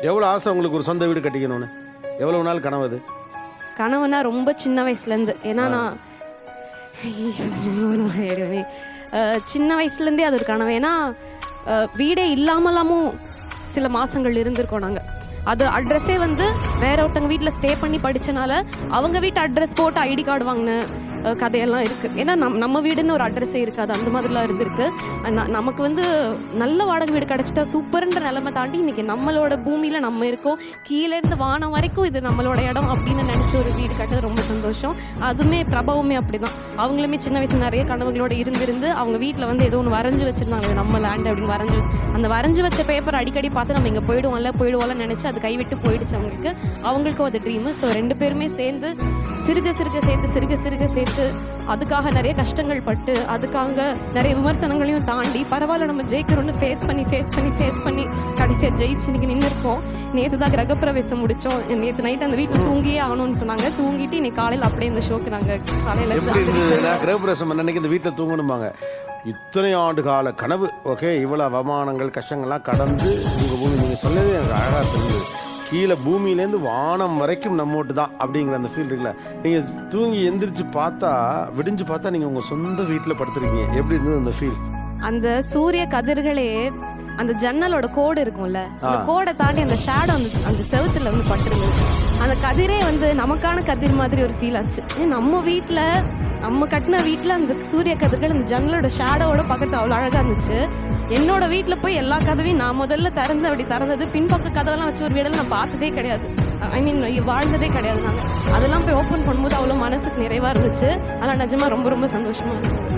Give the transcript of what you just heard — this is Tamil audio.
எவ்வளவு ஆசை உங்களுக்கு ஒரு சொந்த வீடு கட்டிக்கணும்னு? எவ்வளவு நாள் கனவு அது? கனவுனா ரொம்ப சின்ன வயசுல இருந்து. ஏன்னா நான் சின்ன வயசுல இருந்தே அது ஒரு கனவு. ஏன்னா வீடே இல்லாமலாமும் சில மாசங்கள் இருந்திருக்கோம் நாங்க. அது அட்ரஸே வந்து வேற ஒருத்தவங்க வீட்டில் ஸ்டே பண்ணி படிச்சனால அவங்க வீட்டு அட்ரஸ் போட்டு ஐடி கார்டு வாங்கின கதையெல்லாம் இருக்கு. ஏன்னா நம்ம வீடுன்னு ஒரு அட்ரஸே இருக்காது, அந்த மாதிரிலாம் இருந்திருக்கு. நமக்கு வந்து நல்ல வாடகை வீடு கிடைச்சிட்டா சூப்பர்ன்ற நிலைமை தாண்டி இன்னைக்கு நம்மளோட பூமியில நம்ம இருக்கோம், கீழே இருந்து வானம் வரைக்கும் இது நம்மளோட இடம் அப்படின்னு நினைச்ச ஒரு வீடு கட்டது ரொம்ப சந்தோஷம். அதுவுமே பிரபாவுமே அப்படிதான். அவங்களுமே சின்ன வயசுல நிறைய கனவுகளோட இருந்து அவங்க வீட்டில் வந்து ஏதோ ஒன்று வரைஞ்சு வச்சிருந்தாங்க, நம்ம லேண்ட் அப்படின்னு வரைஞ்சு. அந்த வரைஞ்சு வச்ச பேப்பர் அடிக்கடி பார்த்து நம்ம இங்கே போயிடுவோம்ல நினைச்சு அது கைவிட்டு போயிடுச்சு அவங்களுக்கும் அது ட்ரீமு. ஸோ 2 பேருமே சேர்ந்து சிறுக சேர்த்து அதுக்காக நிறைய கஷ்டங்கள் பட்டு அதுக்காக நிறைய விமர்சனங்களையும் தாண்டி பரவாயில்ல நம்ம ஜெயிக்கிறோன்னு ஃபேஸ் பண்ணி கடைசியா ஜெயிச்சு இன்னைக்கு நின்று இருக்கோம். நேற்று தான் கிரகப்பிரவேசம் முடிச்சோம். நேற்று நைட் அந்த வீட்டில் தூங்கியே ஆகணும்னு சொன்னாங்க. தூங்கிட்டு இன்னைக்கு காலையில் அப்படியே இந்த ஷோக்கு நாங்கள் காலையில் கிரகப்பிரவேசம் அன்னைக்கு இந்த வீட்டில் தூங்கணுமாங்க. இத்தனை ஆண்டு கால கனவு. ஓகே, இவ்வளவு அவமானங்கள் கஷ்டங்கள்லாம் கடந்து நீங்க சொன்னது எனக்கு அழகா தெரிஞ்சது. கீழே பூமியிலேருந்து வானம் வரைக்கும் நம்மோட்டு தான் அப்படிங்கிற அந்த ஃபீல் இருக்குல்ல. நீங்கள் தூங்கி எந்திரிச்சு பார்த்தா விடிஞ்சு பார்த்தா நீங்கள் உங்கள் சொந்த வீட்டில் படுத்துருக்கீங்க. எப்படி இருந்தது அந்த ஃபீல்? அந்த சூரிய கதிர்களே அந்த ஜன்னலோட கோடு இருக்கும்ல, அந்த கோடை தாண்டி அந்த ஷேடோ அந்த செவுத்துல வந்து பட்டுருந்துச்சு. அந்த கதிரே வந்து நமக்கான கதிர் மாதிரி ஒரு ஃபீல் ஆச்சு. நம்ம வீட்டில் நம்ம கட்டின வீட்டில் அந்த சூரிய கதிர்கள் அந்த ஜன்னலோட ஷேடோவோட பக்கத்து அவ்வளோ அழகாக இருந்துச்சு. என்னோட வீட்டில் போய் எல்லா கதவையும் நான் முதல்ல திறந்தது. பின்பக்க கதவெல்லாம் வச்சு ஒரு வீடெல்லாம் நான் பார்த்ததே கிடையாது. வாழ்ந்ததே கிடையாது. நாங்கள் அதெல்லாம் போய் ஓப்பன் பண்ணும்போது அவ்வளோ மனசுக்கு நிறைவாக இருந்துச்சு. அதெல்லாம் நிஜமா ரொம்ப ரொம்ப சந்தோஷமா இருந்துச்சு.